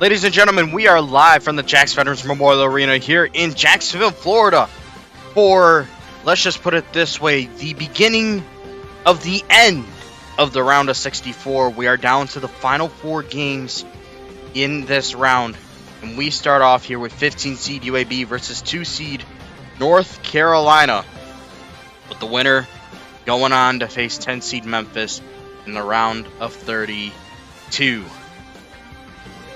Ladies and gentlemen, we are live from the Jax Veterans Memorial Arena here in Jacksonville, Florida for, let's just put it this way, the beginning of the end of the round of 64. We are down to the final 4 games in this round, and we start off here with 15 seed UAB versus 2 seed North Carolina, with the winner going on to face 10 seed Memphis in the round of 32.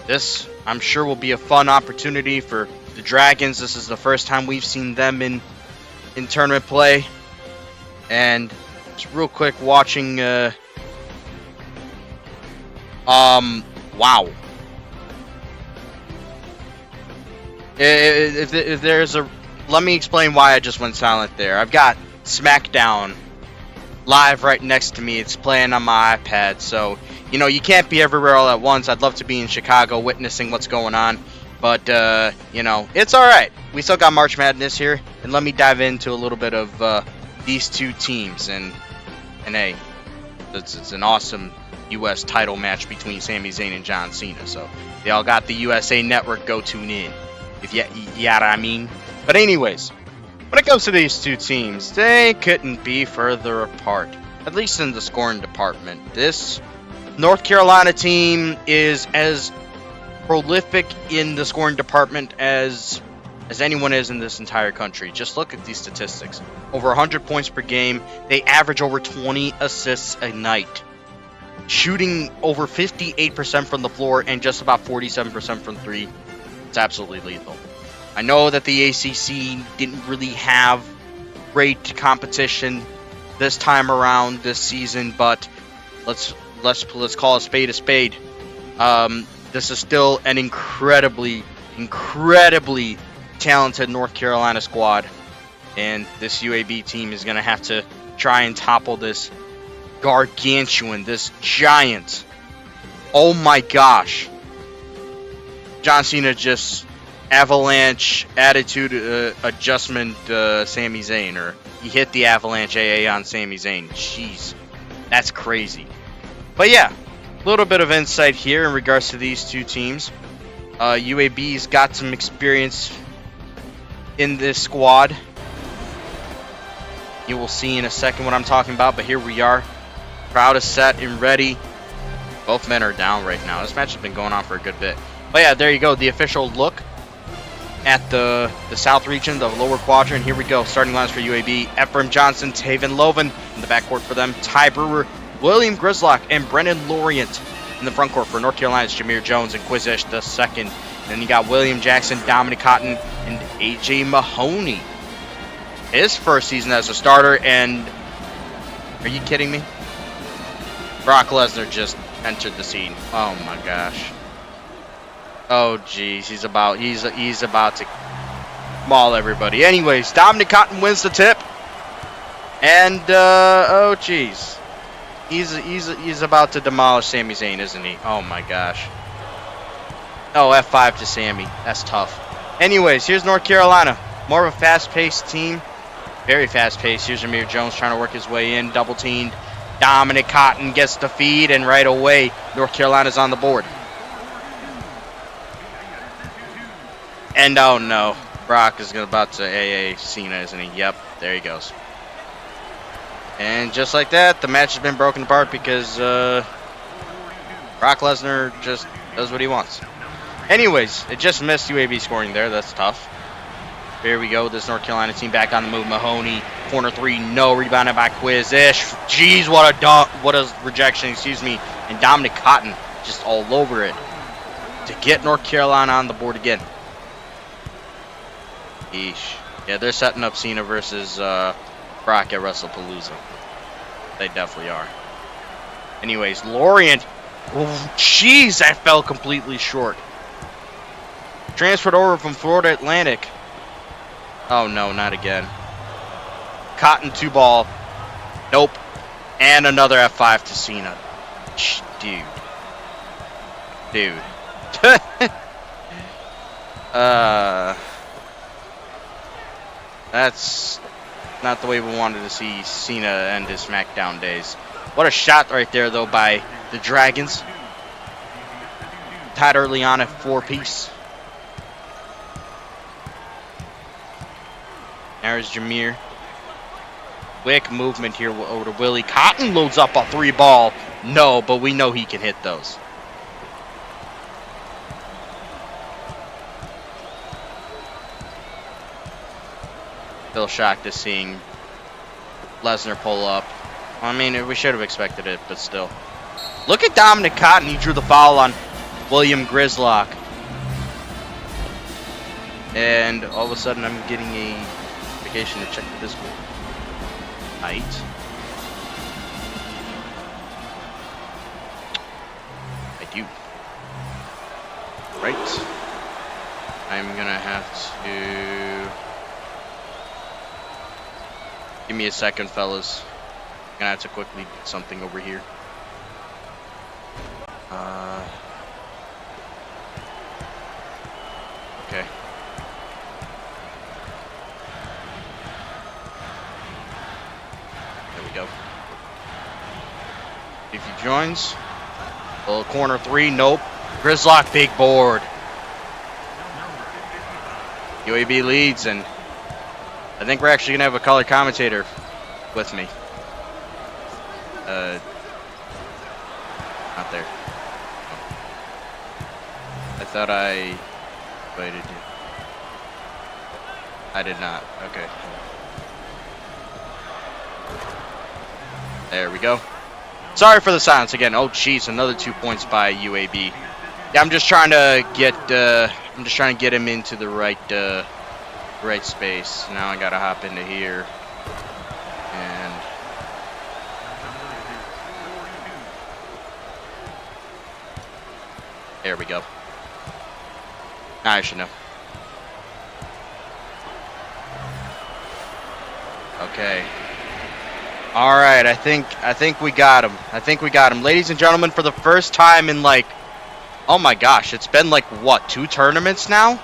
This, I'm sure, will be a fun opportunity for the Dragons. This is the first time we've seen them in tournament play. And just real quick, watching, wow. If there's a, let me explain why I just went silent there. I've got SmackDown live right next to me. It's playing on my iPad, so you know you can't be everywhere all at once. I'd love to be in Chicago witnessing what's going on, but you know, it's all right. We still got March Madness here, and let me dive into a little bit of these two teams. And hey, it's an awesome U.S. title match between Sami Zayn and John Cena. So they all got the USA Network. Go tune in, if you know what I mean. But anyways, when it comes to these two teams, they couldn't be further apart, at least in the scoring department. This North Carolina team is as prolific in the scoring department as anyone is in this entire country. Just look at these statistics. Over 100 points per game. They average over 20 assists a night. Shooting over 58% from the floor and just about 47% from 3. It's absolutely lethal. I know that the ACC didn't really have great competition this time around this season, but let's call a spade a spade. This is still an incredibly talented North Carolina squad, and this UAB team is going to have to try and topple this gargantuan, this giant. Oh my gosh. John Cena just avalanche attitude adjustment Sami Zayn, or he hit the avalanche AA on Sami Zayn. Jeez, that's crazy. But yeah, a little bit of insight here in regards to these two teams. UAB's got some experience in this squad. You will see in a second what I'm talking about, but here we are. Crowd is set and ready. Both men are down right now. This match has been going on for a good bit. But yeah, there you go, the official look at the South region, the lower quadrant. Here we go. Starting lines for UAB: Ephraim Johnson, Taven Loven in the backcourt for them. Ty Brewer, William Grislock, and Brennan Lorient in the front court for North Carolina's Jameer Jones and Quizish II. And then you got William Jackson, Dominic Cotton, and AJ Mahoney. His first season as a starter, and are you kidding me? Brock Lesnar just entered the scene. Oh my gosh. Oh jeez, he's about to maul everybody. Anyways, Dominic Cotton wins the tip, and oh jeez, he's about to demolish Sami Zayn, isn't he? Oh my gosh. Oh, F5 to Sami. That's tough. Anyways, here's North Carolina, more of a fast-paced team, very fast-paced. Here's Jameer Jones trying to work his way in, double teamed. Dominic Cotton gets the feed, and right away, North Carolina's on the board. And oh no, Brock is about to AA Cena, isn't he? Yep, there he goes. And just like that, the match has been broken apart because Brock Lesnar just does what he wants. Anyways, it just missed UAB scoring there. That's tough. Here we go. This North Carolina team back on the move. Mahoney, corner 3, no, rebounded by Quizish. Jeez, what a rejection, excuse me. And Dominic Cotton just all over it to get North Carolina on the board again. Eesh. Yeah, they're setting up Cena versus Brock at WrestlePalooza. They definitely are. Anyways, Lorient. Oh, jeez, that fell completely short. Transferred over from Florida Atlantic. Oh no, not again. Cotton 2-ball. Nope. And another F5 to Cena. Dude. That's not the way we wanted to see Cena end his SmackDown days. What a shot right there, though, by the Dragons. tied early on at 4-piece. There's Jameer. Quick movement here over to Willie. Cotton loads up a 3-ball. No, but we know he can hit those. Still shocked to seeing Lesnar pull up. I mean, we should have expected it, but still. Look at Dominic Cotton. He drew the foul on William Grislock. And all of a sudden, I'm getting a notification to check the Discord. Right. I do. Right. I'm gonna have to... Give me a second, fellas. I'm gonna have to quickly do something over here. Okay. There we go. If he joins. Little corner 3, nope. Grislock, big board. UAB leads, and I think we're actually going to have a color commentator with me. Not there. I thought I invited you. I did not. Okay. There we go. Sorry for the silence again. Oh, jeez, another 2 points by UAB. Yeah, I'm just trying to get him into the right space. Now I gotta hop into here. And there we go. Now I should know. Okay. All right, I think we got him. I think we got him. Ladies and gentlemen, for the first time in like, oh my gosh, it's been like what, 2 tournaments now?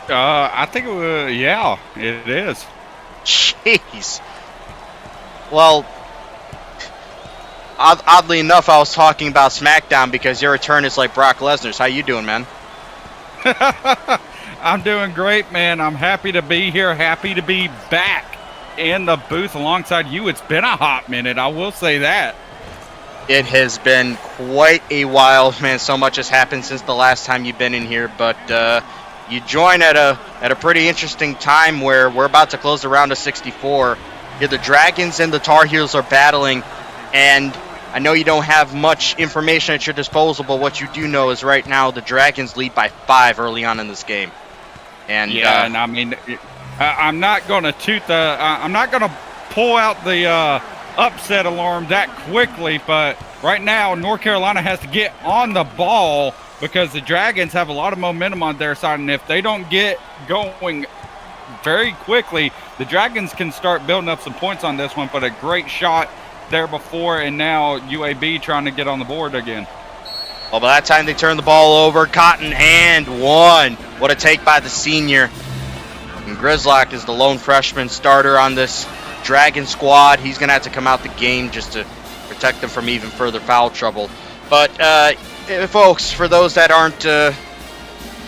I think it was, yeah, it is. Jeez. Well, oddly enough, I was talking about SmackDown because your return is like Brock Lesnar's. How you doing, man? I'm doing great, man. I'm happy to be here. Happy to be back in the booth alongside you. It's been a hot minute, I will say that. It has been quite a while, man. So much has happened since the last time you've been in here, but you join at a pretty interesting time where we're about to close the round of 64. Here the Dragons and the Tar Heels are battling, and I know you don't have much information at your disposal, but what you do know is right now the Dragons lead by 5 early on in this game. And yeah, and I mean, I'm not gonna I'm not gonna pull out the upset alarm that quickly, but right now North Carolina has to get on the ball because the Dragons have a lot of momentum on their side, and if they don't get going very quickly, the Dragons can start building up some points on this one. But a great shot there before, and now UAB trying to get on the board again. Well, by that time they turn the ball over. Cotton and 1. What a take by the senior. And Grislock is the lone freshman starter on this Dragon squad. He's going to have to come out the game just to protect them from even further foul trouble. But, folks, for those that aren't,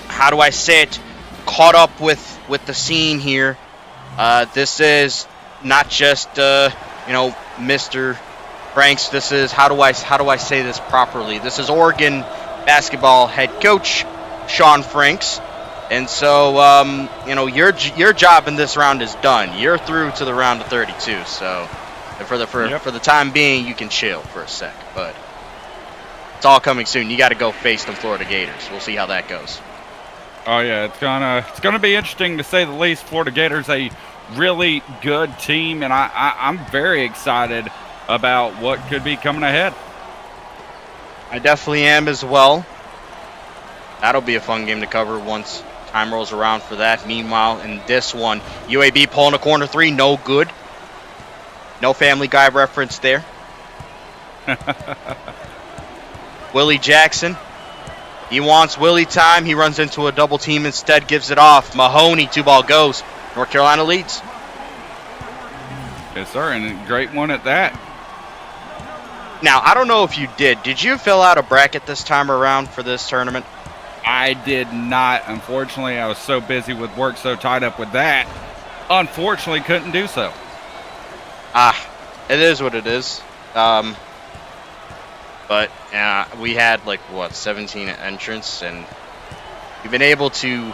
how do I say it, caught up with the scene here, this is not just, Mr. Franks. This is, how do I say this properly? This is Oregon basketball head coach Sean Franks. And so, your job in this round is done. You're through to the round of 32. So, for the time being, you can chill for a sec. But it's all coming soon. You got to go face the Florida Gators. We'll see how that goes. Oh yeah, it's gonna be interesting to say the least. Florida Gators a really good team, and I'm very excited about what could be coming ahead. I definitely am as well. That'll be a fun game to cover once time rolls around for that. Meanwhile, in this one, UAB pulling a corner 3, no good. No Family Guy reference there. Willie Jackson. He wants Willie time. He runs into a double team instead, gives it off. Mahoney, 2-ball goes. North Carolina leads. Yes, sir, and a great one at that. Now, I don't know if you did. Did you fill out a bracket this time around for this tournament? I did not. Unfortunately, I was so busy with work, so tied up with that. Unfortunately, couldn't do so. It is what it is. But we had like 17 entrants, and we've been able to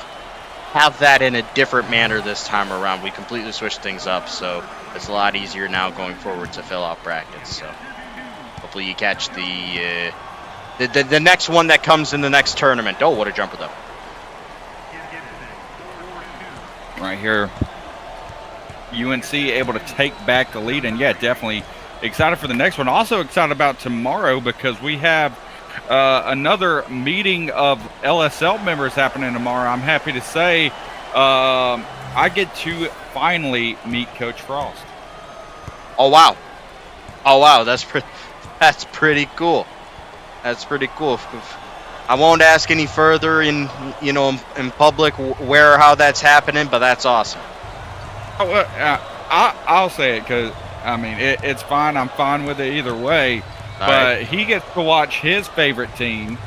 have that in a different manner this time around. We completely switched things up, so it's a lot easier now going forward to fill out brackets. So hopefully you catch the next one that comes in the next tournament. Oh, what a jumper though! Right here, UNC able to take back the lead, and yeah, definitely excited for the next one. Also excited about tomorrow because we have another meeting of LSL members happening tomorrow. I'm happy to say I get to finally meet Coach Frost. Oh wow! Oh wow! That's pretty cool. That's pretty cool. I won't ask any further in public where or how that's happening, but that's awesome. I'll say it because I mean it's fine. I'm fine with it either way. But he gets to watch his favorite team,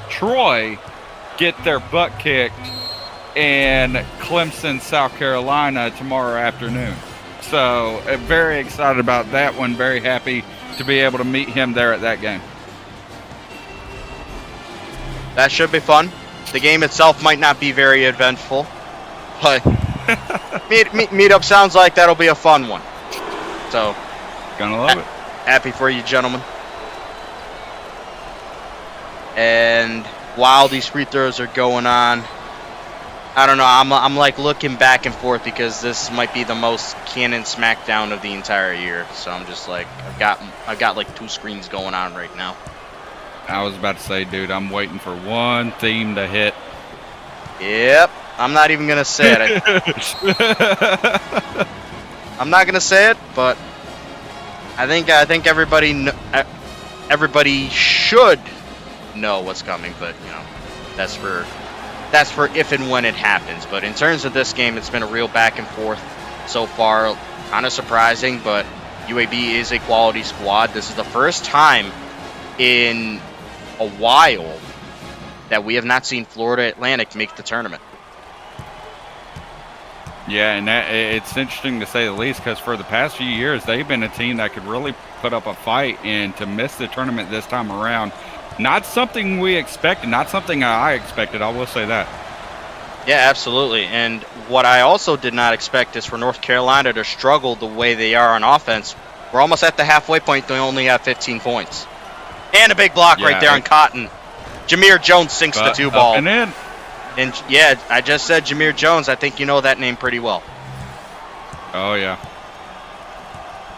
Troy, get their butt kicked in Clemson, South Carolina tomorrow afternoon. So very excited about that one. Very happy to be able to meet him there at that game. That should be fun. The game itself might not be very eventful, but meetup sounds like that'll be a fun one. So, gonna love it. Happy for you, gentlemen. And while these free throws are going on, I don't know. I'm like looking back and forth because this might be the most canon smackdown of the entire year. So I'm just like I've got like 2 screens going on right now. I was about to say, dude, I'm waiting for one theme to hit. Yep. I'm not even gonna say it. I'm not gonna say it, but I think everybody should know what's coming, but that's for if and when it happens. But in terms of this game, it's been a real back and forth so far. Kind of surprising, but UAB is a quality squad. This is the first time in a while that we have not seen Florida Atlantic make the tournament. Yeah, and it's interesting to say the least because for the past few years, they've been a team that could really put up a fight, and to miss the tournament this time around, not something we expected, not something I expected, I will say that. Yeah, absolutely. And what I also did not expect is for North Carolina to struggle the way they are on offense. We're almost at the halfway point. They only have 15 points. And a big block right there on Cotton. Jameer Jones sinks the 2 ball. And in. And yeah, I just said Jameer Jones. I think you know that name pretty well. Oh, yeah.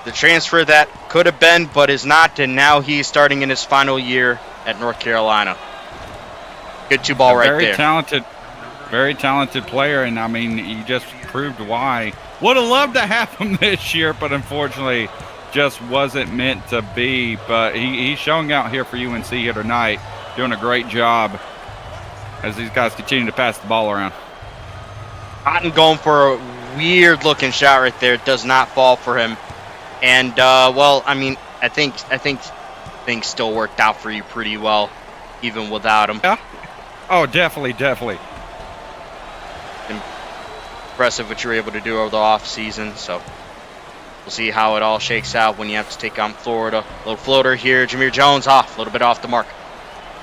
The transfer that could have been but is not, and now he's starting in his final year at North Carolina. Good 2 ball right there. Very talented player, and I mean, he just proved why. Would have loved to have him this year, but unfortunately just wasn't meant to be. But he's showing out here for UNC here tonight, doing a great job as these guys continue to pass the ball around. Cotton going for a weird looking shot right there. Does not fall for him. And well, I mean, I think things still worked out for you pretty well, even without him. Yeah. Oh, definitely. Impressive what you were able to do over the off season. So we'll see how it all shakes out when you have to take on Florida. Little floater here. Jameer Jones off, a little bit off the mark.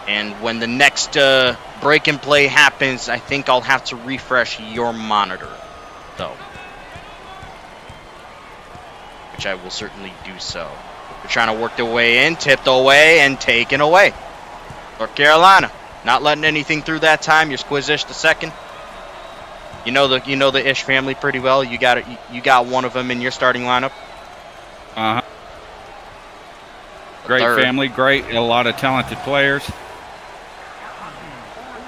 And when the next break and play happens, I think I'll have to refresh your monitor, though. Which I will certainly do so. They're trying to work their way in, tipped away, and taken away. North Carolina, not letting anything through that time. You're Squizish the second. You know the Ish family pretty well. You got one of them in your starting lineup. Uh-huh. Great family, a lot of talented players.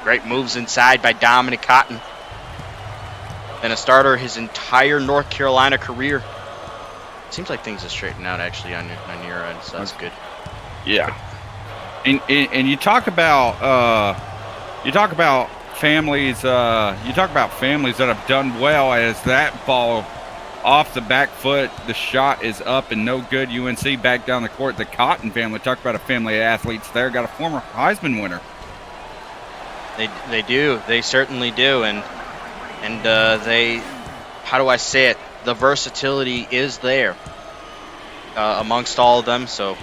Great moves inside by Dominic Cotton. Been a starter his entire North Carolina career. Seems like things have straightened out actually on your end, so that's good. Yeah. And you talk about families. You talk about families that have done well as that ball off the back foot. The shot is up and no good. UNC back down the court. The Cotton family. Talk about a family of athletes there. Got a former Heisman winner. They do. They certainly do. And they, how do I say it? The versatility is there amongst all of them. So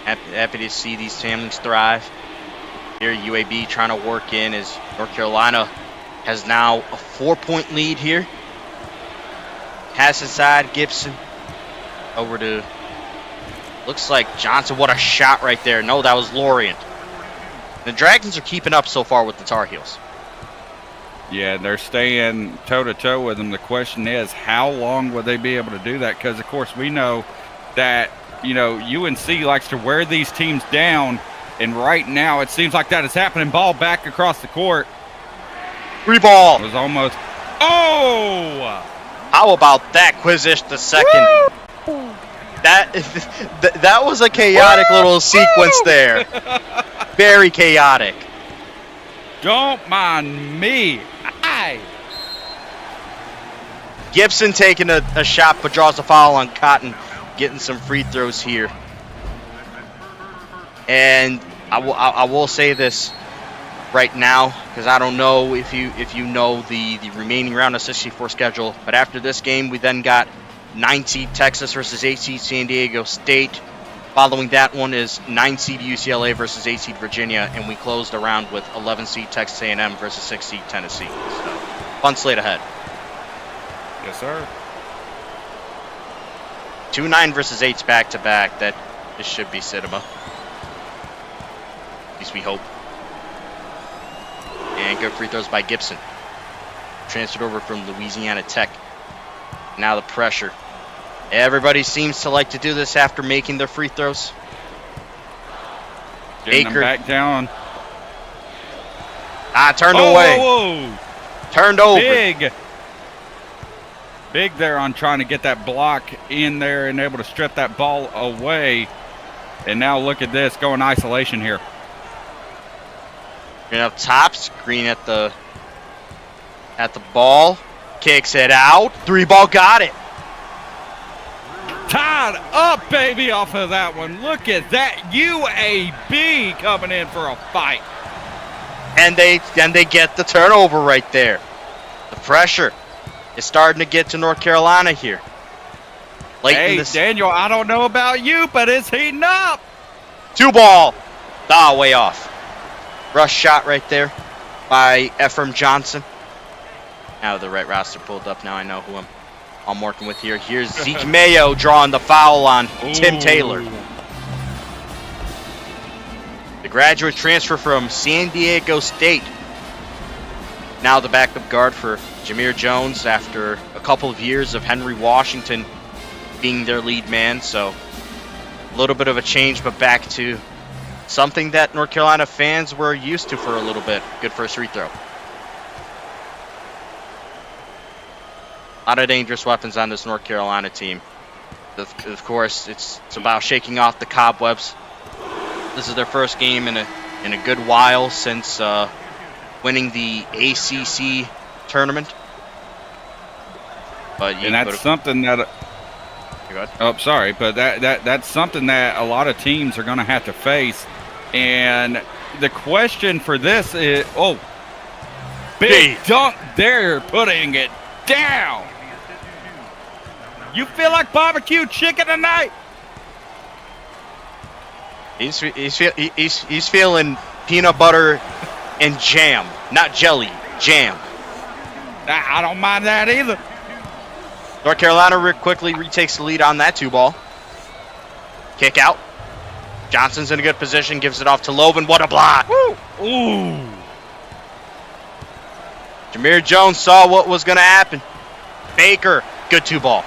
happy to see these families thrive. Here UAB trying to work in as North Carolina has now a 4-point lead here. Pass inside, Gibson over to, looks like Johnson. What a shot right there. No, that was Lorient. The Dragons are keeping up so far with the Tar Heels. Yeah, they're staying toe-to-toe with them. The question is, how long will they be able to do that? Because, of course, we know that, you know, UNC likes to wear these teams down, and right now it seems like that is happening. Ball back across the court. Free ball. It was almost, oh! How about that, Quizish the second? Woo! That was a chaotic little sequence there. Very chaotic. Don't mind me. Aye. Gibson taking a shot but draws a foul on Cotton, getting some free throws here. And I will say this right now, because I don't know if you know the remaining round of 64 schedule, but after this game we then got 9 seed Texas versus 8 seed San Diego State. Following that one is 9 seed UCLA versus 8 seed Virginia, and we closed the round with 11 seed Texas A&M versus 6 seed Tennessee. So fun slate ahead. Yes, sir. 2-9 versus 8s back to back. This should be cinema. At least we hope. And good free throws by Gibson. Transferred over from Louisiana Tech. Now the pressure. Everybody seems to like to do this after making their free throws. Getting them back down. Turned away. Whoa. Turned over. Big there on trying to get that block in there and able to strip that ball away. And now look at this, going isolation here. Green up top, screen at the ball, kicks it out, 3-ball, got it. Tied up, baby, off of that one. Look at that, UAB coming in for a fight. And they get the turnover right there. The pressure is starting to get to North Carolina here. Hey, Daniel, I don't know about you, but it's heating up. 2-ball, way off. Rush shot right there by Ephraim Johnson. Now the right roster pulled up. Now I know who I'm working with here. Here's Zeke Mayo drawing the foul on Tim Taylor. The graduate transfer from San Diego State. Now the backup guard for Jameer Jones after a couple of years of Henry Washington being their lead man. So a little bit of a change, but back to something that North Carolina fans were used to for a little bit. Good first free throw. A lot of dangerous weapons on this North Carolina team. Of course, it's about shaking off the cobwebs. This is their first game in a good while since winning the ACC tournament. But that's something that. Oh, sorry, but that's something that a lot of teams are going to have to face. And the question for this is, big dunk there, putting it down. You feel like barbecue chicken tonight? He's feeling peanut butter and jam, not jelly, jam. I don't mind that either. North Carolina quickly retakes the lead on that 2-ball. Kick out. Johnson's in a good position, gives it off to Loven. What a block! Woo. Ooh. Jameer Jones saw what was going to happen. Baker, good 2-ball.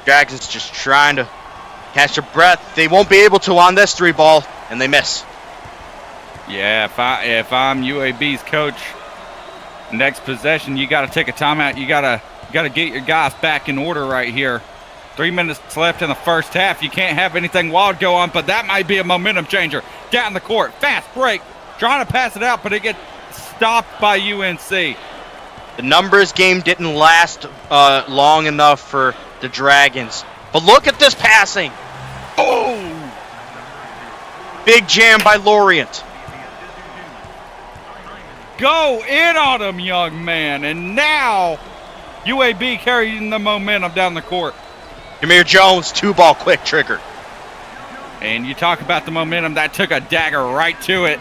Dragons just trying to catch a breath. They won't be able to on this 3-ball, and they miss. Yeah, if I'm UAB's coach, next possession you got to take a timeout. You got to get your guys back in order right here. 3 minutes left in the first half. You can't have anything wild go on, but that might be a momentum changer. Down the court, fast break, trying to pass it out, but it gets stopped by UNC. The numbers game didn't last long enough for the Dragons. But look at this passing. Oh! Big jam by Lorient. Go in on him, young man. And now UAB carrying the momentum down the court. Jameer Jones, 2-ball quick trigger. And you talk about the momentum, that took a dagger right to it.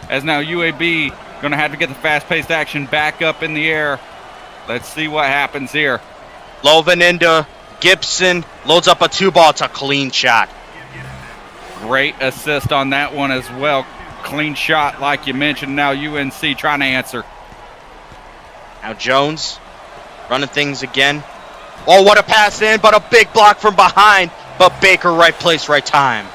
As now UAB going to have to get the fast-paced action back up in the air. Let's see what happens here. Loven into Gibson. Loads up a 2-ball. It's a clean shot. Great assist on that one as well. Clean shot like you mentioned. Now UNC trying to answer. Now Jones running things again. Oh, what a pass in, but a big block from behind. But Baker, right place, right time.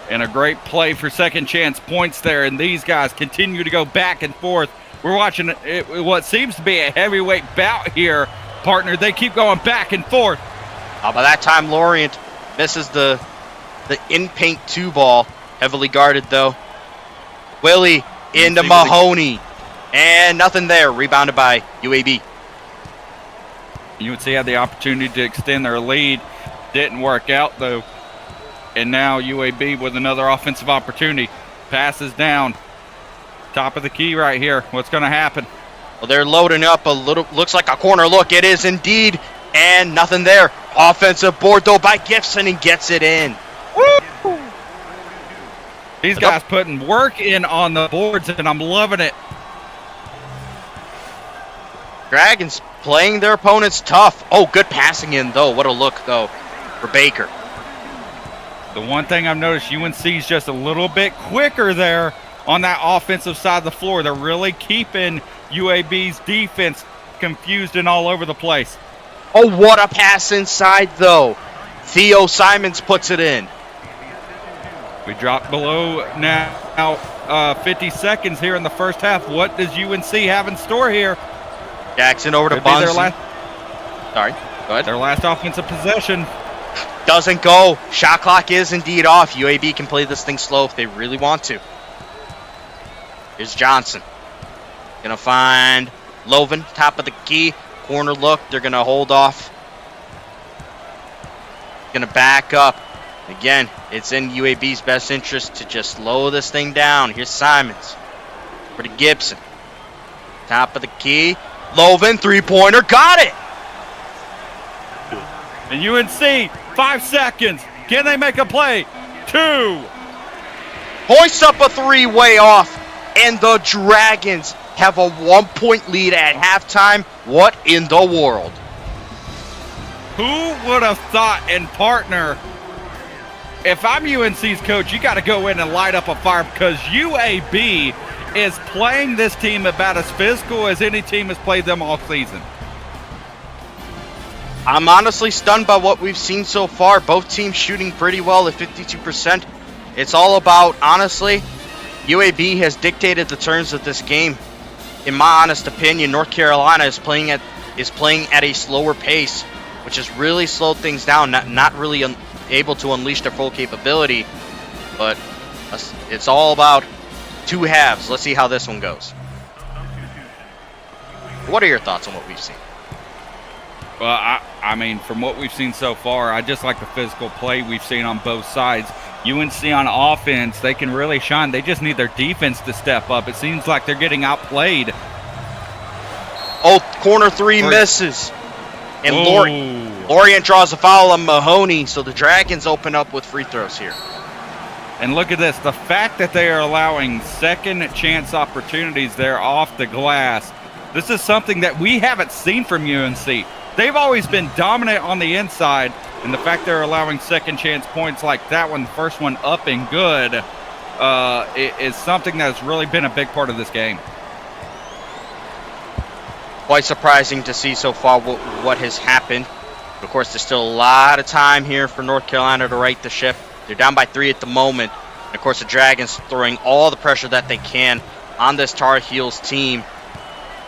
And a great play for second chance points there. And these guys continue to go back and forth. We're watching what seems to be a heavyweight bout here, partner. They keep going back and forth. By that time, Lorient misses the in-paint 2-ball. Heavily guarded, though. Willie into Mahoney. And nothing there. Rebounded by UAB. UNC had the opportunity to extend their lead. Didn't work out, though. And now UAB with another offensive opportunity. Passes down. Top of the key right here. What's going to happen? Well, they're loading up a little. Looks like a corner look. It is indeed. And nothing there. Offensive board, though, by Gibson, and gets it in. Woo! These guys putting work in on the boards, and I'm loving it. Dragons playing their opponents tough. Oh, good passing in, though. What a look, though, for Baker. The one thing I've noticed, UNC's just a little bit quicker there on that offensive side of the floor. They're really keeping UAB's defense confused and all over the place. Oh, what a pass inside, though. Theo Simons puts it in. We drop below now 50 seconds here in the first half. What does UNC have in store here? Jackson over to Bunsen. Sorry, go ahead. Their last offensive possession. Doesn't go. Shot clock is indeed off. UAB can play this thing slow if they really want to. Here's Johnson. Gonna find Loven, top of the key. Corner look. They're gonna hold off. Gonna back up. Again, it's in UAB's best interest to just slow this thing down. Here's Simons. For the Gibson. Top of the key. Loven, three-pointer. Got it! And UNC, 5 seconds. Can they make a play? 2. Hoists up a 3 way off. And the Dragons have a 1-point lead at halftime. What in the world? Who would have thought, and partner, if I'm UNC's coach, you got to go in and light up a fire, because UAB is playing this team about as physical as any team has played them all season. I'm honestly stunned by what we've seen so far. Both teams shooting pretty well at 52%. It's all about, honestly, UAB has dictated the terms of this game. In my honest opinion, North Carolina is playing at a slower pace, which has really slowed things down, not really able to unleash their full capability. But it's all about 2 halves. Let's see how this one goes. What are your thoughts on what we've seen? Well, I mean, from what we've seen so far, I just like the physical play we've seen on both sides. UNC on offense, they can really shine. They just need their defense to step up. It seems like they're getting outplayed. Oh, corner 3 misses. And Lorient draws a foul on Mahoney, so the Dragons open up with free throws here. And look at this. The fact that they are allowing second chance opportunities there off the glass, this is something that we haven't seen from UNC. They've always been dominant on the inside, and the fact they're allowing second chance points like that one, the first one up and good, is something that's really been a big part of this game. Quite surprising to see so far what has happened. Of course, there's still a lot of time here for North Carolina to right the ship. They're down by 3 at the moment. And of course, the Dragons throwing all the pressure that they can on this Tar Heels team.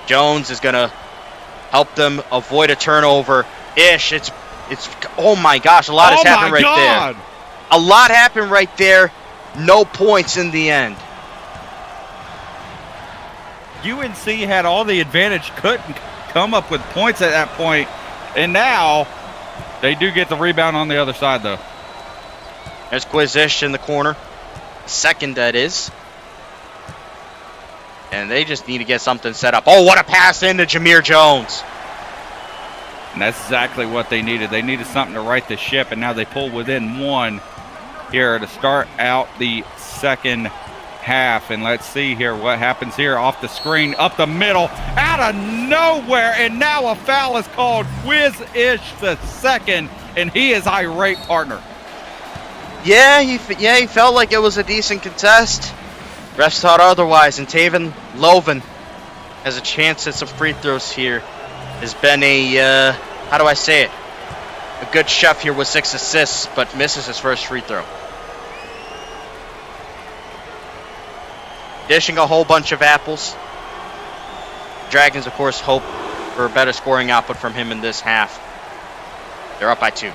Jones is going to help them avoid a turnover. It's oh my gosh, a lot has happened right there. A lot happened right there. No points in the end. UNC had all the advantage, couldn't come up with points at that point, and now they do get the rebound on the other side, though. There's Quizish in the corner. Second, that is. And they just need to get something set up. Oh, what a pass into Jameer Jones. And that's exactly what they needed. They needed something to right the ship, and now they pull within one here to start out the second half. And let's see here what happens here off the screen, up the middle, out of nowhere, and now a foul is called. Quiz-ish the second, and he is irate, partner. Yeah, he felt like it was a decent contest. Refs thought otherwise, and Taven Loven has a chance at some free throws here. Has been a, how do I say it? A good chef here with 6 assists, but misses his first free throw. Dishing a whole bunch of apples. Dragons, of course, hope for a better scoring output from him in this half. They're up by 2.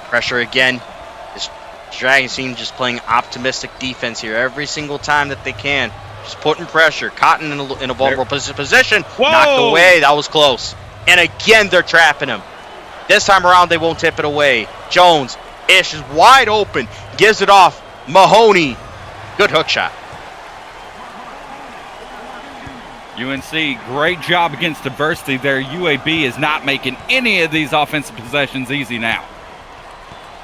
Pressure again. This Dragons team just playing optimistic defense here every single time that they can. Just putting pressure. Cotton in a vulnerable position. Whoa! Knocked away. That was close. And again, they're trapping him. This time around, they won't tip it away. Jones, Ish is wide open. Gives it off. Mahoney. Good hook shot. UNC, great job against diversity there. UAB is not making any of these offensive possessions easy now.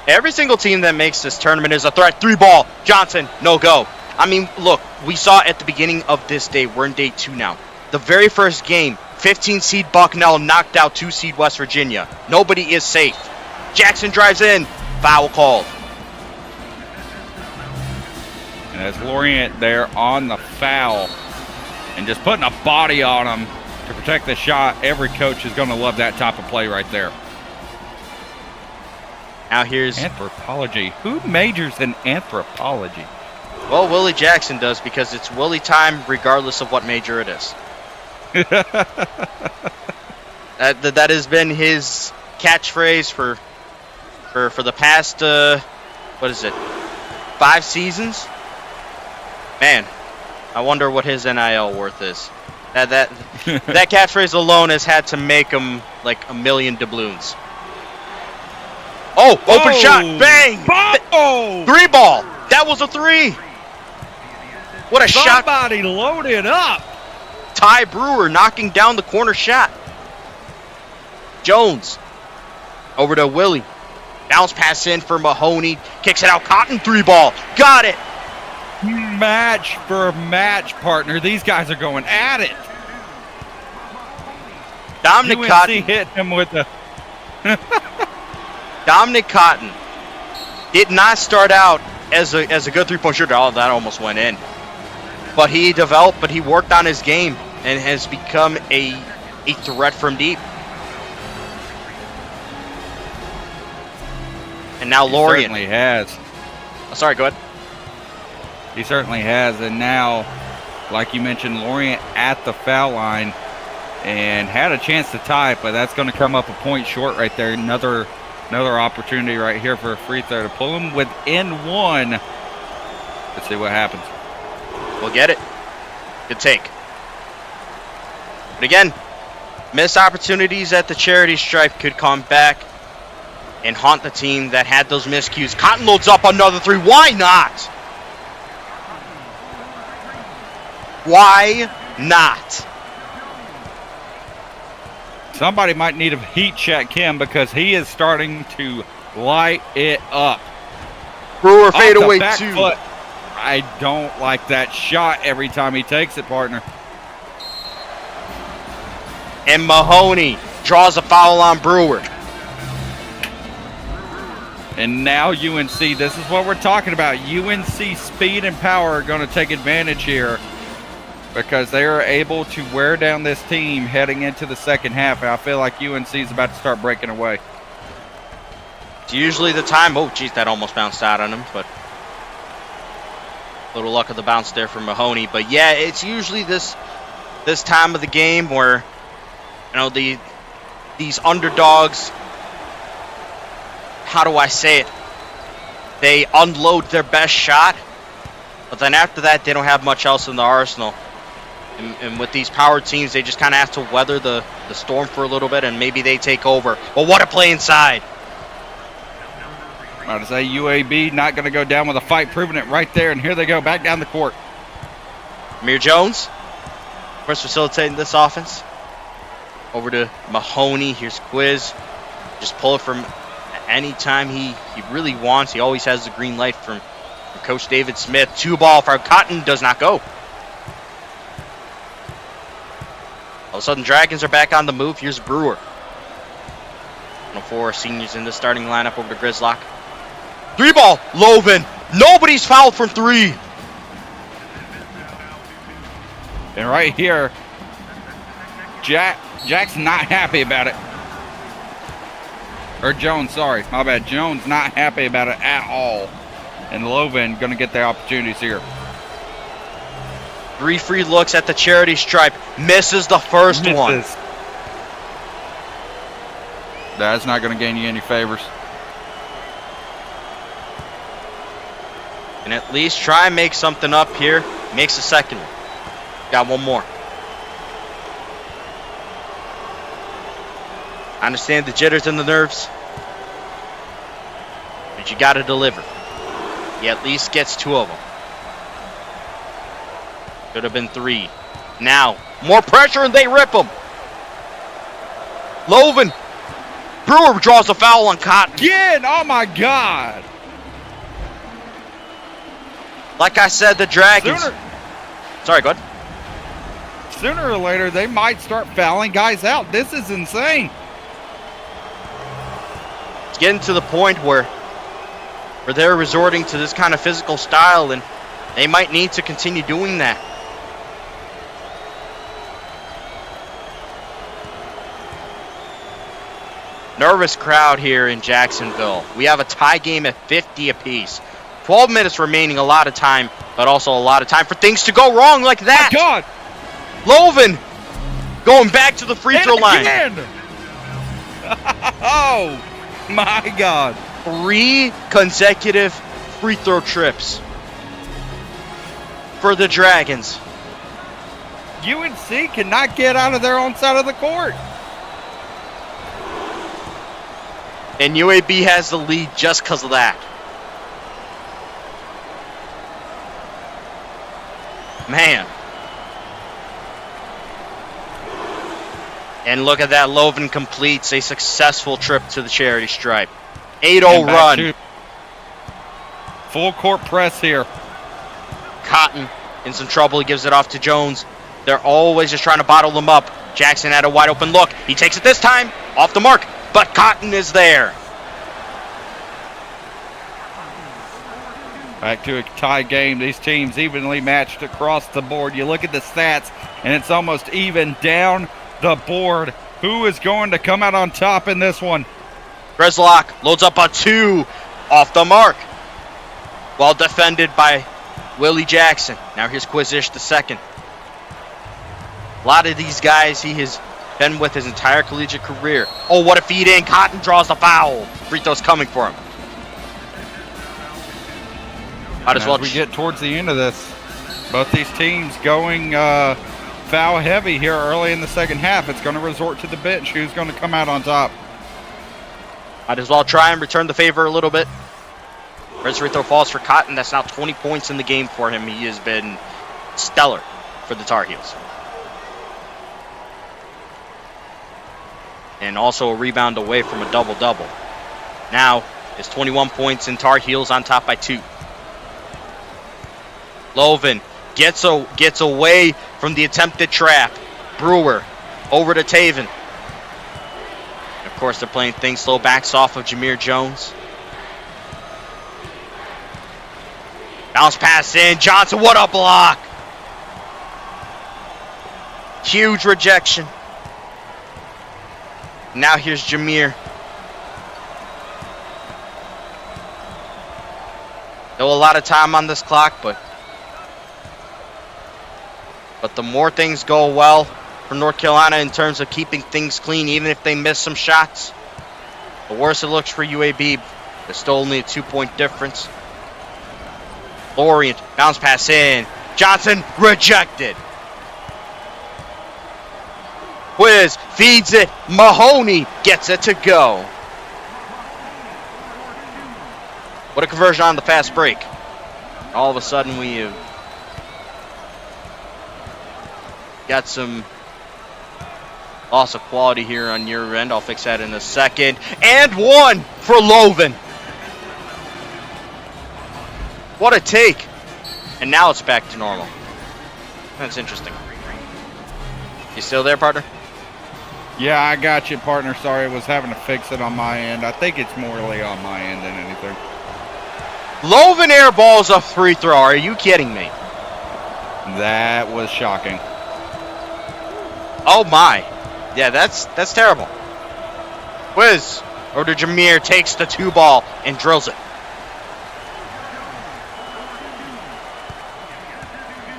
Every single team that makes this tournament is a threat. 3 ball. Johnson, no go. I mean, look, we saw at the beginning of this day, we're in day 2 now. The very first game, 15-seed Bucknell knocked out 2-seed West Virginia. Nobody is safe. Jackson drives in. Foul called. And as Lorient there on the foul and just putting a body on him to protect the shot, every coach is going to love that type of play right there. Now here's anthropology. Who majors in anthropology? Well, Willie Jackson does, because it's Willie time regardless of what major it is. That has been his catchphrase for the past, 5 seasons? Man, I wonder what his NIL worth is. That catchphrase alone has had to make him like $1 million doubloons. Oh, open shot, bang! 3 ball. That was a 3. What a shot! Somebody loaded up. Ty Brewer knocking down the corner shot. Jones over to Willie. Bounce pass in for Mahoney. Kicks it out. Cotton 3 ball. Got it. Match for match, partner. These guys are going at it. Dominic UNC Cotton hit him with the. Dominic Cotton did not start out as a good 3-point shooter. Oh, that almost went in. But he developed, but he worked on his game and has become a threat from deep. And now Lorient. He certainly has. Oh, sorry, go ahead. He certainly has. And now, like you mentioned, Lorient at the foul line and had a chance to tie, but that's going to come up a point short right there. Another opportunity right here for a free throw to pull him within 1. Let's see what happens. We'll get it. Good take. But again, missed opportunities at the charity stripe could come back and haunt the team that had those miscues. Cotton loads up another 3. Why not? Why not? Somebody might need to heat check him because he is starting to light it up. Brewer fade away 2. Foot. I don't like that shot every time he takes it, partner. And Mahoney draws a foul on Brewer. And now UNC, this is what we're talking about. UNC speed and power are going to take advantage here because they are able to wear down this team heading into the second half. And I feel like UNC is about to start breaking away. It's usually the time. Oh, geez, that almost bounced out on him, but little luck of the bounce there from Mahoney. But yeah, it's usually this time of the game where, you know, these underdogs, how do I say it? They unload their best shot, but then after that, they don't have much else in the arsenal. And with these power teams, they just kind of have to weather the storm for a little bit, and maybe they take over. But what a play inside. About to say UAB not going to go down with a fight, proving it right there. And here they go back down the court. Jameer Jones, first facilitating this offense. Over to Mahoney. Here's Quiz. Just pull it from any time he really wants. He always has the green light from Coach David Smith. 2-ball for Cotton. Does not go. All of a sudden, Dragons are back on the move. Here's Brewer. 4 seniors in the starting lineup over to Grislock. 3-ball. Loven. Nobody's fouled from 3. And right here, Jack's not happy about it. Or Jones, sorry. My bad. Jones not happy about it at all. And Loven going to get the opportunities here. 3 free looks at the charity stripe. Misses the first one. That's not going to gain you any favors. And at least try and make something up here. Makes the second one. Got one more. I understand the jitters and the nerves, but you got to deliver. He at least gets 2 of them. Could have been 3. Now, more pressure and they rip him. Loven. Brewer draws a foul on Cotton. Again, oh my God. Like I said, the Dragons. Sorry, go ahead. Sooner or later, they might start fouling guys out. This is insane. It's getting to the point where they're resorting to this kind of physical style, and they might need to continue doing that. Nervous crowd here in Jacksonville. We have a tie game at 50 apiece. 12 minutes remaining, a lot of time, but also a lot of time for things to go wrong like that. My God. Loven going back to the free throw line. Oh, my God. 3 consecutive free throw trips for the Dragons. UNC cannot get out of their own side of the court. And UAB has the lead just because of that. Man. And look at that. Loven completes a successful trip to the charity stripe. 8-0 run. Full court press here. Cotton in some trouble. He gives it off to Jones. They're always just trying to bottle them up. Jackson had a wide open look. He takes it this time. Off the mark. But Cotton is there. Back to a tie game. These teams evenly matched across the board. You look at the stats, and it's almost even down the board. Who is going to come out on top in this one? Grislock loads up a 2. Off the mark. Well defended by Willie Jackson. Now here's Quizish the second. A lot of these guys he has been with his entire collegiate career. Oh, what a feed in. Cotton draws the foul. Free throw's coming for him. Might as well. As we get towards the end of this, both these teams going foul heavy here early in the second half. It's going to resort to the bench. Who's going to come out on top? Might as well try and return the favor a little bit. First free throw falls for Cotton. That's now 20 points in the game for him. He has been stellar for the Tar Heels. And also a rebound away from a double-double. Now it's 21 points in Tar Heels on top by 2. Loven gets away from the attempted trap. Brewer over to Taven. Of course, they're playing things slow. Backs off of Jameer Jones. Bounce pass in. Johnson, what a block. Huge rejection. Now here's Jameer. Still a lot of time on this clock, but the more things go well for North Carolina in terms of keeping things clean, even if they miss some shots, the worse it looks for UAB. There's still only a 2-point difference. Lorient, bounce pass in. Johnson, rejected. Quiz feeds it. Mahoney gets it to go. What a conversion on the fast break. All of a sudden we have got some loss of quality here on your end. I'll fix that in a second. And one for Loven. What a take. And now it's back to normal. That's interesting. You still there, partner? Yeah, I got you, partner. Sorry, I was having to fix it on my end. I think it's morely on my end than anything. Loven airballs a free throw. Are you kidding me? That was shocking. Oh my. Yeah, that's terrible. Quiz. Or Jameer takes the 2 ball and drills it.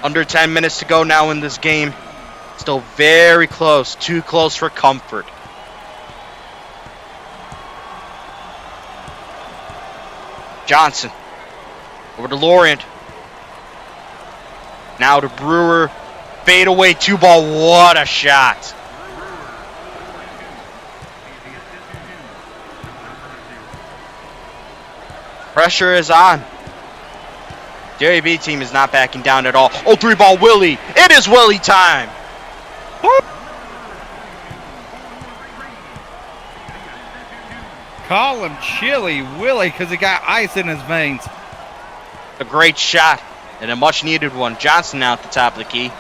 Under 10 minutes to go now in this game. Still very close. Too close for comfort. Johnson. Over to Laurent. Now to Brewer. Fade away 2-ball. What a shot. Pressure is on. The UAB team is not backing down at all. Oh, 3-ball Willie. It is Willie time. Call him Chili Willie because he got ice in his veins. A great shot and a much needed one. Johnson now at the top of the key.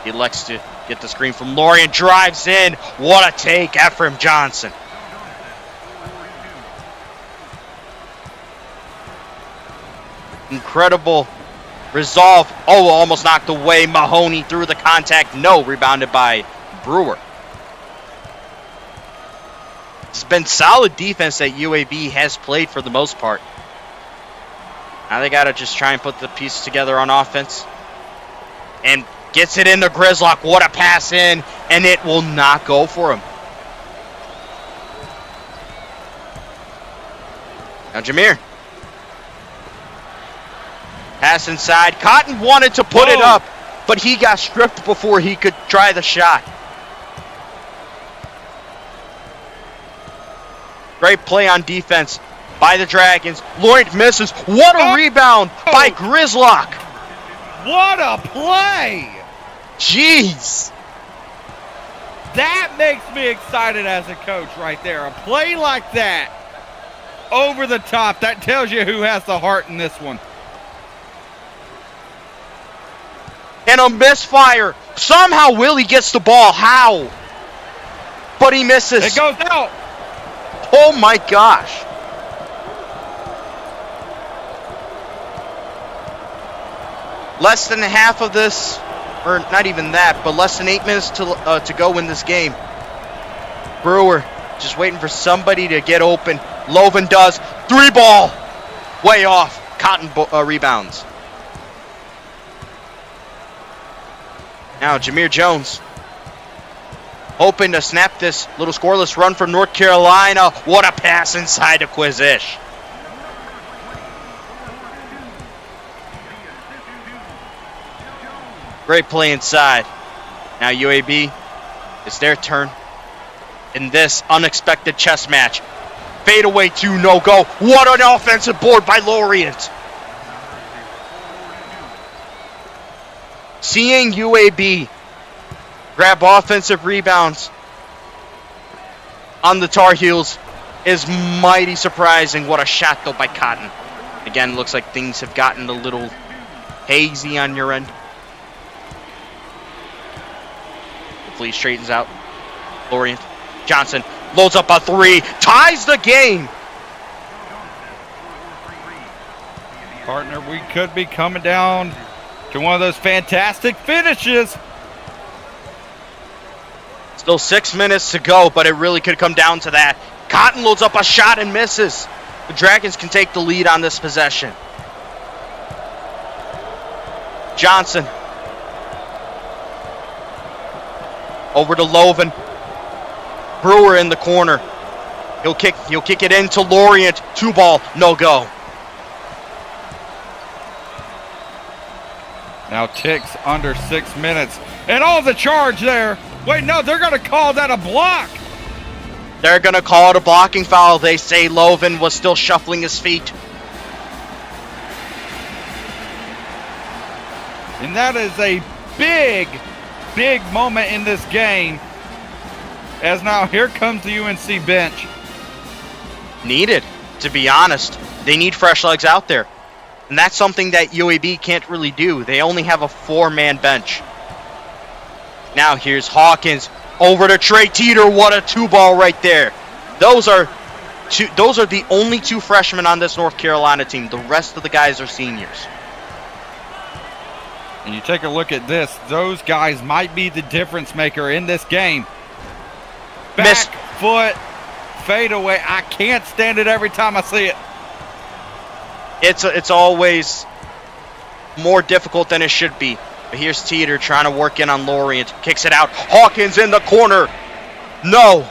He elects to get the screen from Laurent. Drives in. What a take, Ephraim Johnson. Incredible resolve. Oh, almost knocked away. Mahoney through the contact. No, rebounded by Brewer. It's been solid defense that UAB has played for the most part. Now they got to just try and put the pieces together on offense. And gets it into Grislock. What a pass in. And it will not go for him. Now Jameer. Pass inside. Cotton wanted to put it up, but he got stripped before he could try the shot. Great play on defense by the Dragons. Laurent misses. What a rebound by Grislock. What a play. Jeez. That makes me excited as a coach right there. A play like that. Over the top. That tells you who has the heart in this one. And a misfire. Somehow Willie gets the ball. How? But he misses. It goes out. Oh my gosh. Less than half of this, or not even that, but less than 8 minutes to go in this game. Brewer just waiting for somebody to get open. Loven does. 3-ball. Way off. Cotton rebounds. Now Jameer Jones hoping to snap this little scoreless run from North Carolina. What a pass inside to Quizish. Great play inside. Now UAB, it's their turn in this unexpected chess match. Fade away 2, no go. What an offensive board by Laurent. Seeing UAB grab offensive rebounds on the Tar Heels is mighty surprising. What a shot, though, by Cotton. Again, looks like things have gotten a little hazy on your end. Hopefully he straightens out. Laurent Johnson loads up a 3, ties the game. Partner, we could be coming down to one of those fantastic finishes. Still 6 minutes to go, but it really could come down to that. Cotton loads up a shot and misses. The Dragons can take the lead on this possession. Johnson. Over to Loven. Brewer in the corner. He'll kick it into Laurent. 2-ball, no go. Now ticks under 6 minutes. And all the charge there. Wait, no, they're going to call that a block. They're going to call it a blocking foul. They say Loven was still shuffling his feet. And that is a big, big moment in this game. As now here comes the UNC bench. Needed, to be honest. They need fresh legs out there. And that's something that UAB can't really do. They only have a 4-man bench. Now here's Hawkins over to Trey Teeter. What a 2-ball right there. Those are the only 2 freshmen on this North Carolina team. The rest of the guys are seniors. And you take a look at this. Those guys might be the difference maker in this game. Back foot fade away. I can't stand it every time I see it. It's always more difficult than it should be. But here's Teeter trying to work in on Lorient. Kicks it out. Hawkins in the corner. No.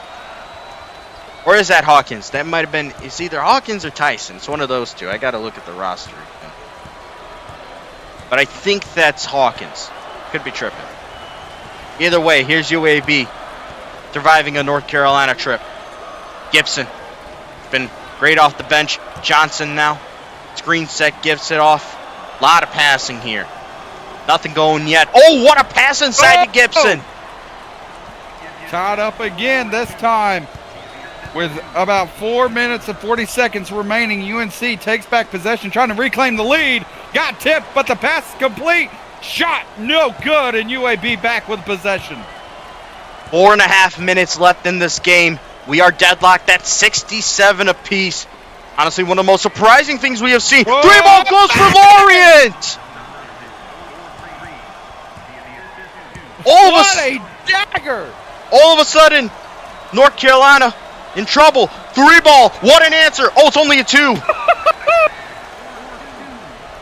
Or is that Hawkins? That might have been, it's either Hawkins or Tyson. It's one of those two. I got to look at the roster again. But I think that's Hawkins. Could be tripping. Either way, here's UAB surviving a North Carolina trip. Gibson. Been great off the bench. Johnson now. Screen set, gives it off. A lot of passing here. Nothing going yet. Oh, what a pass inside to Gibson. Tied up again this time. With about 4 minutes and 40 seconds remaining, UNC takes back possession, trying to reclaim the lead. Got tipped, but the pass is complete. Shot no good, and UAB back with possession. 4.5 minutes left in this game. We are deadlocked at 67 apiece. Honestly, one of the most surprising things we have seen. Whoa. 3-ball goes for Lorient. What a dagger! All of a sudden, North Carolina in trouble. 3-ball. What an answer. Oh, it's only a 2.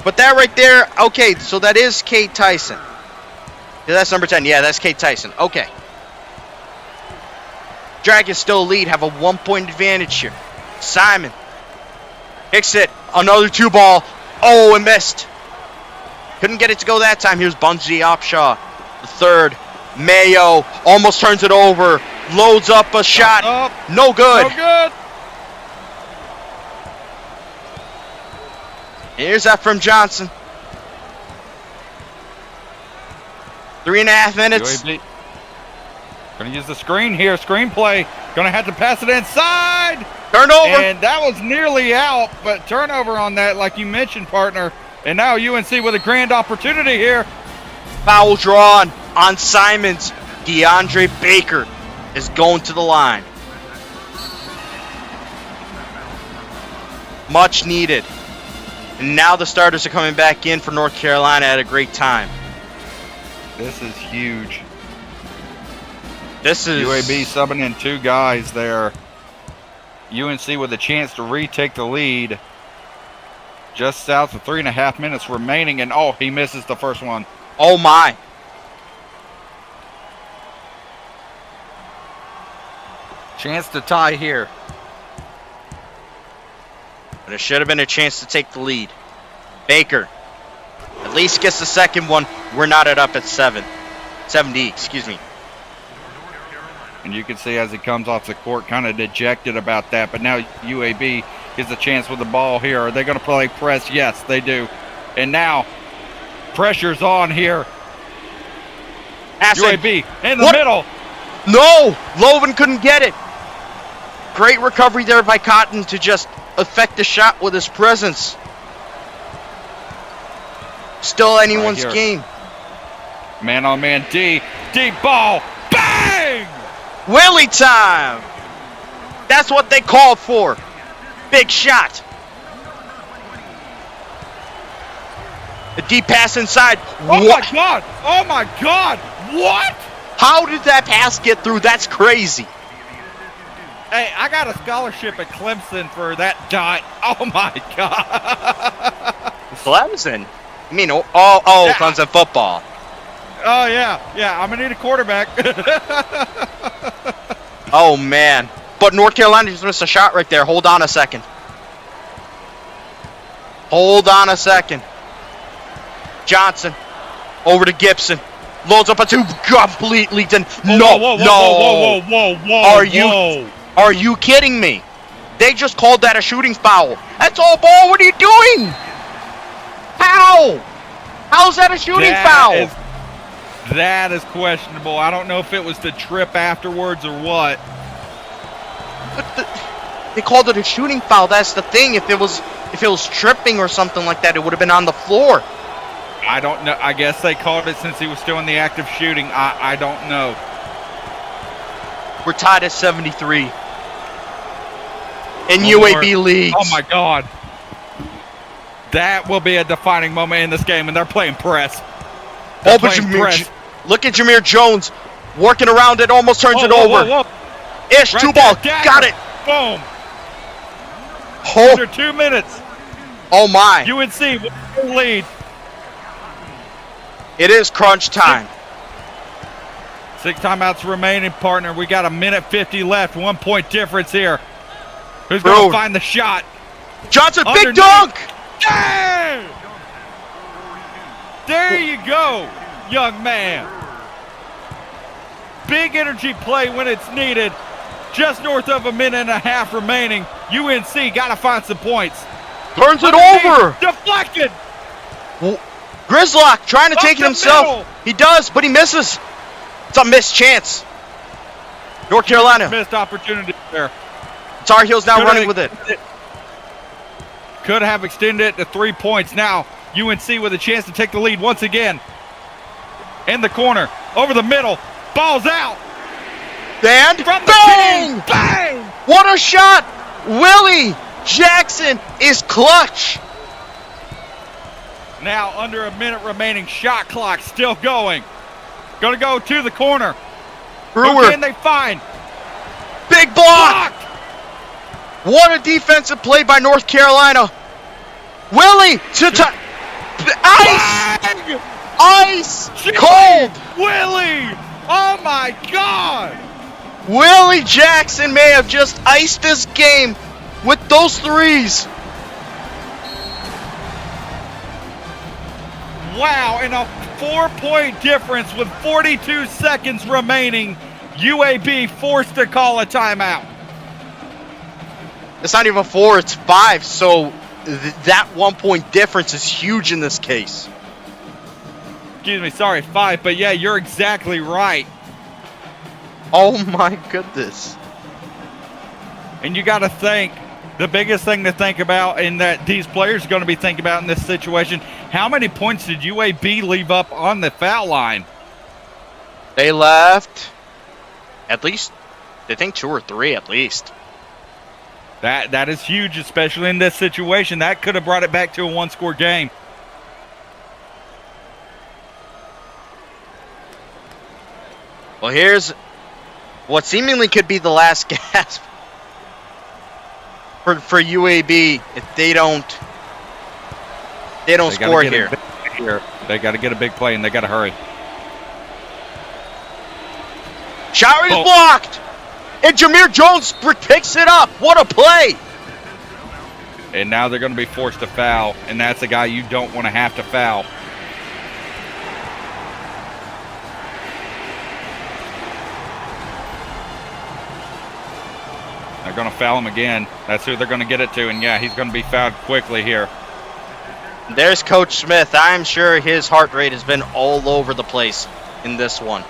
But that right there, okay, so that is Kate Tyson. Yeah, that's number 10. Yeah, that's Kate Tyson. Okay. Dragons still lead, have a 1-point advantage here. Simon kicks it. Another 2-ball. Oh, and missed. Couldn't get it to go that time. Here's Bungie Opshaw, the third. Mayo almost turns it over. Loads up a shot. No good. No good. Here's that from Johnson. 3.5 minutes. UAB. Gonna use the screen here. Screenplay. Gonna have to pass it inside. Turnover. And that was nearly out, but turnover on that, like you mentioned, partner. And now UNC with a grand opportunity here. Foul drawn on Simons. DeAndre Baker is going to the line. Much needed. And now the starters are coming back in for North Carolina at a great time. This is huge. This is UAB subbing in 2 guys there. UNC with a chance to retake the lead. Just south of 3.5 minutes remaining, and oh, he misses the first one. Oh my. Chance to tie here. But it should have been a chance to take the lead. Baker at least gets the second one. We're not up at 70, excuse me. And you can see as he comes off the court, kind of dejected about that. But now UAB gets a chance with the ball here. Are they going to play press? Yes, they do. And now pressure's on here. UAB in the middle. No, Loven couldn't get it. Great recovery there by Cotton to just affect the shot with his presence. Still anyone's game. Man on man D. Deep ball. Bang! Willie time. That's what they called for. Big shot. A deep pass inside. Oh my God! Oh my God! What? How did that pass get through? That's crazy. Hey, I got a scholarship at Clemson for that dot. Oh my God! Clemson? I mean, yeah. Clemson football. Oh yeah, I'm gonna need a quarterback. Oh man! But North Carolina just missed a shot right there. Hold on a second. Johnson over to Gibson. Loads up a 2 completely. Whoa. Are you kidding me? They just called that a shooting foul. That's all ball. What are you doing? How How's that a shooting foul? That is questionable. I don't know if it was the trip afterwards or what. They called it a shooting foul. That's the thing. If it was tripping or something like that, it would have been on the floor. I don't know. I guess they called it since he was still in the act of shooting. I don't know. We're tied at 73. In UAB leagues. Oh my God. That will be a defining moment in this game, and they're playing press. But look at Jameer Jones working around it, almost turns it over. Ish, right 2 ball, got it. Boom. Oh. Under 2 minutes. Oh my. UNC lead. It is crunch time. 6 timeouts remaining, partner. We got 1:50 left. 1 point difference here. Who's going to find the shot? Johnson, big dunk. Dang! There you go, young man. Big energy play when it's needed. Just north of 1.5 minutes remaining. UNC got to find some points. Turns it over. Deflected. Grislock trying to take it himself. He does, but he misses. It's a missed chance. North Carolina. Missed opportunity there. Tar Heels now running with it. Could have extended it to 3 points. Now UNC with a chance to take the lead once again. In the corner, over the middle, ball's out. And bang! Bang! What a shot! Willie Jackson is clutch. Now under 1 minute remaining, shot clock still going. Gonna go to the corner. Brewer. Who can they find? Big block! What a defensive play by North Carolina. Willie to ice! Bang! Ice! Cold! Willie! Oh my God! Willie Jackson may have just iced this game with those threes. Wow, and a 4-point difference with 42 seconds remaining. UAB forced to call a timeout. It's not even 4, it's 5, so that 1 point difference is huge in this case. Excuse me, sorry, 5, but yeah, you're exactly right. Oh my goodness. And you got to think, the biggest thing to think about, and that these players are going to be thinking about in this situation, how many points did UAB leave up on the foul line? They left at least, I think 2 or 3 at least. That is huge, especially in this situation. That could have brought it back to a 1-score game. Well, here's what seemingly could be the last gasp for UAB if they don't score here. They got to get a big play, and they got to hurry. Shot is blocked, and Jameer Jones picks it up. What a play! And now they're going to be forced to foul, and that's a guy you don't want to have to foul. They're going to foul him again. That's who they're going to get it to, and yeah, he's going to be fouled quickly here. There's Coach Smith. I'm sure his heart rate has been all over the place in this one.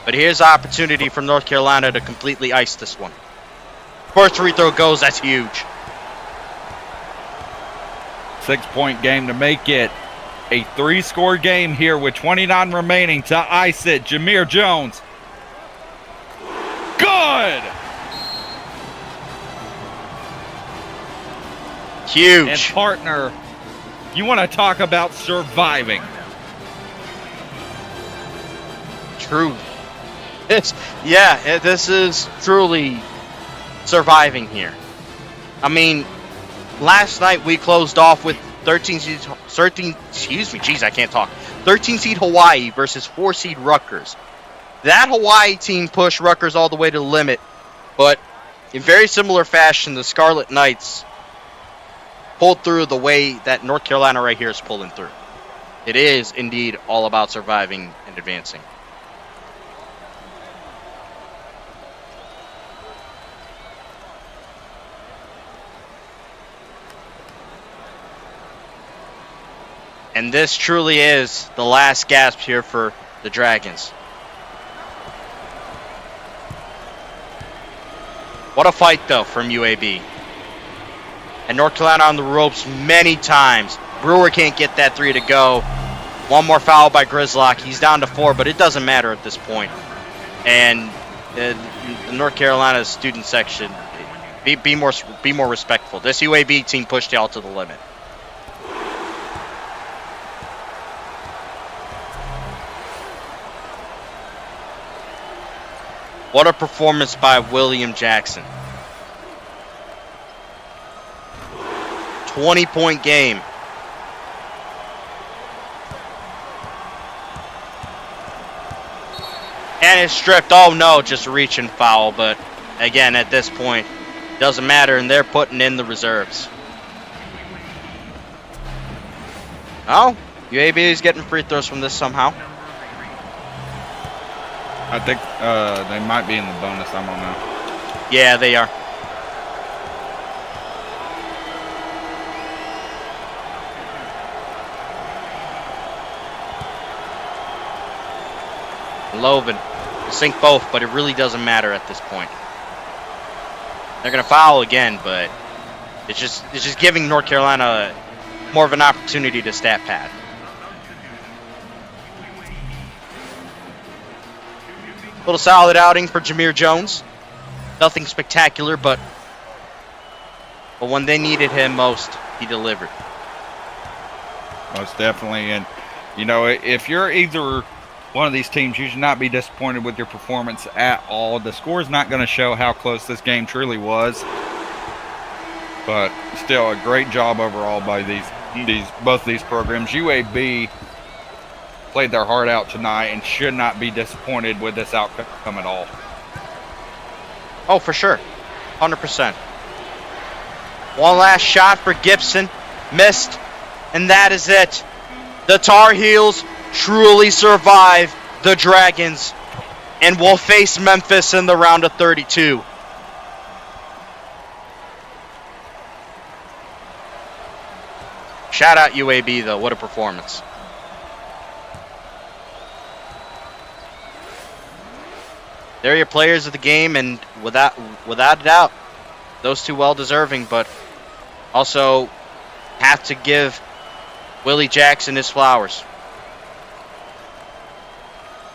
But here's the opportunity for North Carolina to completely ice this one. First free throw goes, that's huge. 6-point game to make it a 3-score game here with 29 remaining to ice it. Jameer Jones. Good! Huge. And partner, you want to talk about surviving. True. This is truly surviving here. I mean, last night we closed off with 13 seed Hawaii versus 4 seed Rutgers. That Hawaii team pushed Rutgers all the way to the limit, but in very similar fashion, the Scarlet Knights pulled through the way that North Carolina right here is pulling through. It is indeed all about surviving and advancing. And this truly is the last gasp here for the Dragons. What a fight, though, from UAB. And North Carolina on the ropes many times. Brewer can't get that 3 to go. One more foul by Grislock. He's down to 4, but it doesn't matter at this point. And the North Carolina student section, be more respectful. This UAB team pushed y'all to the limit. What a performance by William Jackson. 20-point game. And it's stripped. Oh no, just reach and foul. But again, at this point, doesn't matter. And they're putting in the reserves. Oh, UAB is getting free throws from this somehow. I think they might be in the bonus. I don't know. Yeah, they are. Loven will sink both, but it really doesn't matter at this point. They're going to foul again, but it's just giving North Carolina more of an opportunity to stat pad. Little solid outing for Jameer Jones. Nothing spectacular, but when they needed him most, he delivered. Most definitely. And, you know, if you're either one of these teams, you should not be disappointed with your performance at all. The score is not going to show how close this game truly was. But still, a great job overall by both these programs. UAB played their heart out tonight and should not be disappointed with this outcome at all. Oh, for sure. 100%. One last shot for Gibson. Missed. And that is it. The Tar Heels truly survive the Dragons and will face Memphis in the round of 32. Shout out UAB, though. What a performance. They're your players of the game, and without a doubt, those two well-deserving, but also have to give Willie Jackson his flowers.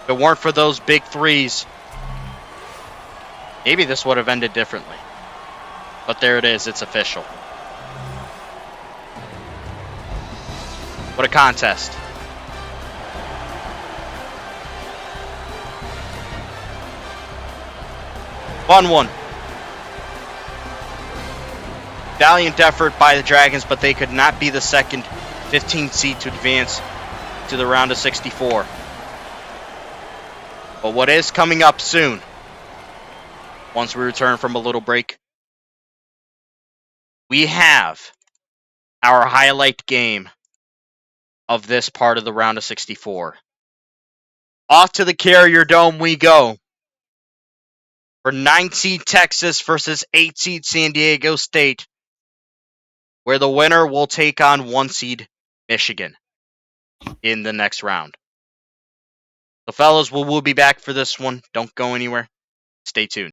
If it weren't for those big threes, maybe this would have ended differently. But there it is. It's official. What a contest. Fun one. Valiant effort by the Dragons, but they could not be the second 15th seed to advance to the round of 64. But what is coming up soon, once we return from a little break, we have our highlight game of this part of the round of 64. Off to the Carrier Dome we go for 9 seed Texas versus 8 seed San Diego State, where the winner will take on 1 seed Michigan in the next round. So fellas, we'll be back for this one. Don't go anywhere. Stay tuned.